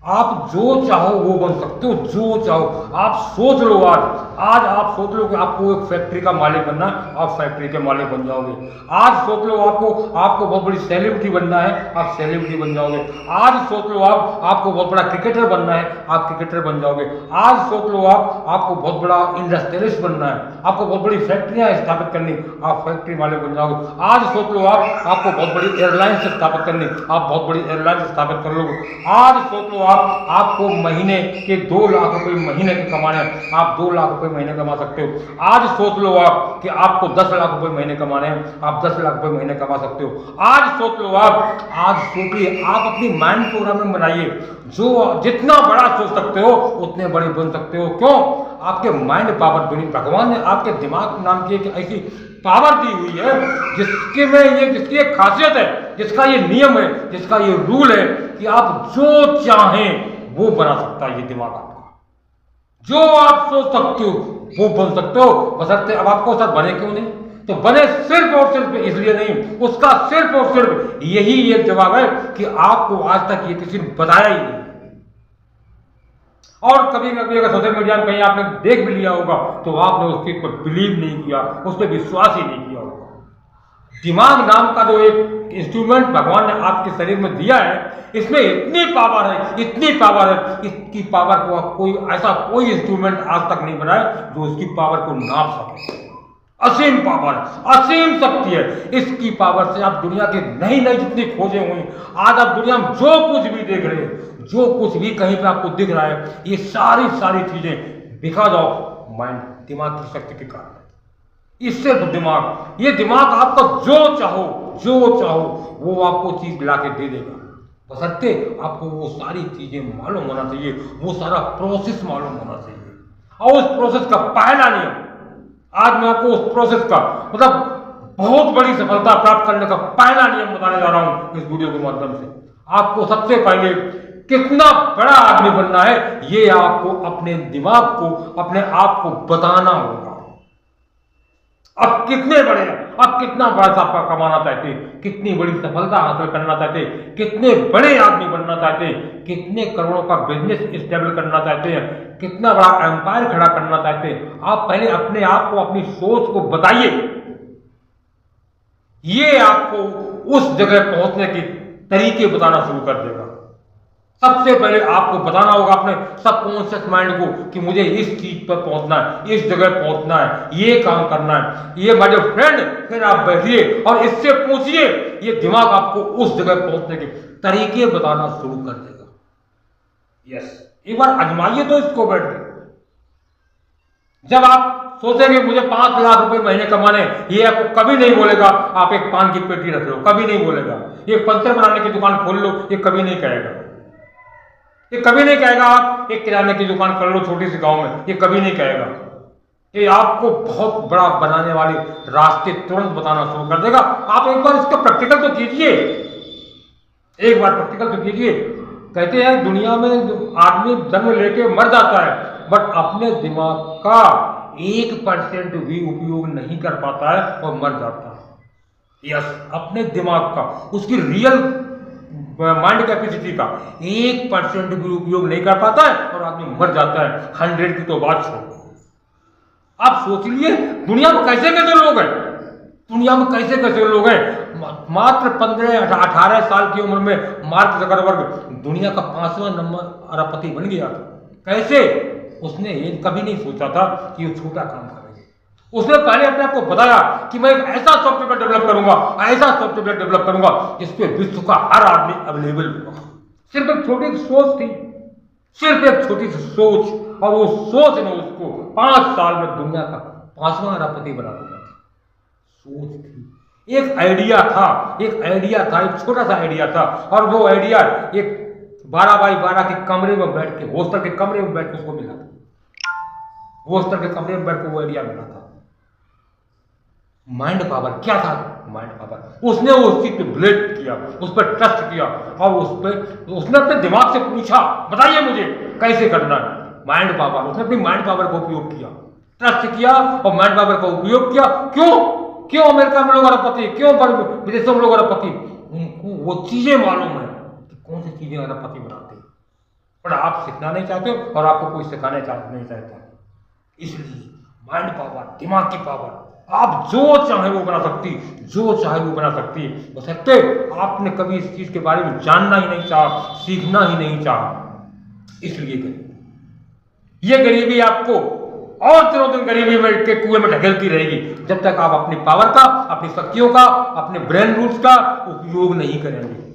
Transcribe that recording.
आप जो चाहो वो बन सकते हो, जो चाहो। आप सोच लो, आज आप सोच लो कि आपको एक फैक्ट्री का मालिक बनना है, आप फैक्ट्री के मालिक बन जाओगे। आज सोच लो आपको बहुत बड़ी सेलिब्रिटी बनना है, आप सेलिब्रिटी बन जाओगे। आज सोच लो आपको बहुत बड़ा क्रिकेटर बनना है, आप क्रिकेटर बन जाओगे। आज सोच लो आपको बहुत बड़ा इंडस्ट्रियलिस्ट बनना है, आपको बहुत बड़ी फैक्ट्रियां स्थापित करनी, आप फैक्ट्री मालिक बन जाओगे। आज सोच लो आपको बहुत बड़ी एयरलाइंस स्थापित करनी, आप बहुत बड़ी एयरलाइंस स्थापित कर लोगे। आज सोच लो आपको महीने के 2 लाख रुपए महीने के कमाने हैं, आप 2 लाख रुपए महीने कमा सकते हो। आज सोच लो कि आपको 10 लाख रुपए महीने कमाने हैं, आप 10 लाख रुपए महीने कमा सकते हो। आज सोच लो आज सोचिए, आप अपनी माइंड प्रोग्रामिंग बनाइए, जो जितना बड़ा सोच सकते हो उतने बड़े बन सकते हो। क्यों? आपके माइंड पावर दुनिया, भगवान ने आपके दिमाग नाम की एक ऐसी पावर दी हुई है जिसकी एक खासियत है, जिसका ये नियम है, जिसका ये रूल है कि आप जो चाहें वो बना सकता है ये दिमाग आपका। जो आप सोच सकते हो वो बन सकते हो, बशर्ते अब आपको सर बने क्यों नहीं? तो बने सिर्फ और सिर्फ इसलिए नहीं, उसका सिर्फ और सिर्फ यही एक जवाब है कि आपको आज तक ये किसी ने बताया ही नहीं। और कभी कभी अगर सोशल मीडिया में कहीं आपने देख भी लिया होगा तो आपने उस चीज पर बिलीव नहीं किया, उस पर विश्वास ही नहीं किया होगा। दिमाग नाम का जो एक इंस्ट्रूमेंट भगवान ने आपके शरीर में दिया है, इसमें इतनी पावर है, इतनी पावर है, इसकी पावर को कोई इंस्ट्रूमेंट आज तक नहीं बनाया जो इसकी पावर को नाप सके। असीम पावर, असीम शक्ति है। इसकी पावर से आप दुनिया के नई नई जितनी खोजें हुई, आज आप दुनिया में जो कुछ भी देख रहे हैं, जो कुछ भी कहीं पे आपको दिख रहा है, ये सारी चीजें बिकॉज ऑफ माइंड, दिमाग की शक्ति के कारण। इससे दिमाग, ये दिमाग आपका जो चाहो वो आपको चीज ला के दे देगा, बशर्ते आपको वो सारी चीजें मालूम होना चाहिए, वो सारा प्रोसेस मालूम होना चाहिए। और उस प्रोसेस का पहला नियम, आज मैं आपको उस प्रोसेस का मतलब बहुत बड़ी सफलता प्राप्त करने का पहला नियम बताने जा रहा हूं इस वीडियो के माध्यम से। आपको सबसे पहले कितना बड़ा आदमी बनना है, ये आपको अपने दिमाग को, अपने आप को बताना होगा। अब कितने बड़े, अब कितना बड़ा आपका कमाना चाहते हैं, कितनी बड़ी सफलता हासिल करना चाहते हैं, कितने बड़े आदमी बनना चाहते हैं, कितने करोड़ों का बिजनेस स्टेबल करना चाहते हैं, कितना बड़ा एम्पायर खड़ा करना चाहते हैं, आप पहले अपने आप को, अपनी सोच को बताइए। ये आपको उस जगह पहुंचने के तरीके बताना शुरू कर देगा। सबसे पहले आपको बताना होगा अपने सबकॉन्शियस माइंड को कि मुझे इस चीज पर पहुंचना है, इस जगह पहुंचना है, ये काम करना है। ये माय डियर फ्रेंड, फिर आप बैठिए और इससे पूछिए, ये दिमाग आपको उस जगह पहुंचने के तरीके बताना शुरू कर देगा। यस, एक बार आजमाइए तो इसको बैठ के। जब आप सोचेंगे मुझे 5 लाख रुपए महीने कमाने, ये आपको कभी नहीं बोलेगा आप एक पान की पेटी रख लो, कभी नहीं बोलेगा। ये पंचर बनाने की दुकान खोल लो, ये कभी नहीं कहेगा। ये कभी नहीं कहेगा आप एक किराने की दुकान कर लो छोटी सी गांव में, ये कभी नहीं कहेगा। ये आपको बहुत बड़ा बनाने वाले रास्ते तुरंत बताना शुरू कर देगा। आप एक बार इसका प्रैक्टिकल तो कीजिए, एक बार प्रैक्टिकल तो कीजिए। कहते हैं दुनिया में आदमी जन्म लेके मर जाता है, बट अपने दिमाग का 1% भी उपयोग नहीं कर पाता है और मर जाता है। यस, अपने दिमाग का, उसकी रियल माइंड कैपेसिटी का 1% भी उपयोग नहीं कर पाता है और आदमी मर जाता है। 100 की तो बात छोड़ो। आप सोच लिए दुनिया में कैसे कैसे लोग हैं, दुनिया में कैसे कैसे लोग हैं। मात्र 15-18 साल की उम्र में मार्क जकरबर्ग दुनिया का 5वां नंबर अरबपति बन गया। कैसे? उसने ये कभी नहीं सोचा था कि वो छोटा काम करेगा। उसने पहले अपने आप को बताया कि मैं एक ऐसा सॉफ्टवेयर डेवलप करूंगा, ऐसा सॉफ्टवेयर डेवलप करूंगा जिसपे विश्व का हर आदमी अवेलेबल होगा। सिर्फ एक छोटी सी सोच थी, सिर्फ एक छोटी सी सोच, और वो सोच ने उसको 5 साल में दुनिया का 5वां अरबपति बना दिया। सोच थी, एक आइडिया था, एक छोटा सा आइडिया था, और वो आइडिया एक 12x12 के कमरे में बैठ के, हॉस्टल के कमरे में बैठ के उसको मिला था। हॉस्टल के कमरे में बैठ के वो आइडिया मिला था। माइंड पावर क्या था? Mind power. उसने उस चीज पे बिलीव किया, उस पर ट्रस्ट किया, और उसने अपने दिमाग से पूछा बताइए मुझे कैसे करना है। माइंड पावर, उसने अपनी माइंड पावर का उपयोग किया, ट्रस्ट किया और माइंड पावर का उपयोग किया। क्यों अमेरिका में लोग अरबपति, क्यों विदेशों में लोग अरबपति? उनको वो चीजें मालूम है कि कौन सी चीजें अरबपति बनाते हैं। पर आप सीखना नहीं चाहते और आपको कोई सिखाने नहीं चाहता। इसलिए माइंड पावर, दिमाग की पावर, आप जो चाहे वो बना सकती, जो चाहे वो बना सकती, बशर्ते आपने कभी इस चीज के बारे में जानना ही नहीं चाहा, सीखना ही नहीं चाहा। इसलिए गरीबी, ये गरीबी आपको और दिनों दिन गरीबी में के कुएं में ढकेलती रहेगी जब तक आप अपनी पावर का, अपनी शक्तियों का, अपने ब्रेन रूट्स का उपयोग नहीं करेंगे।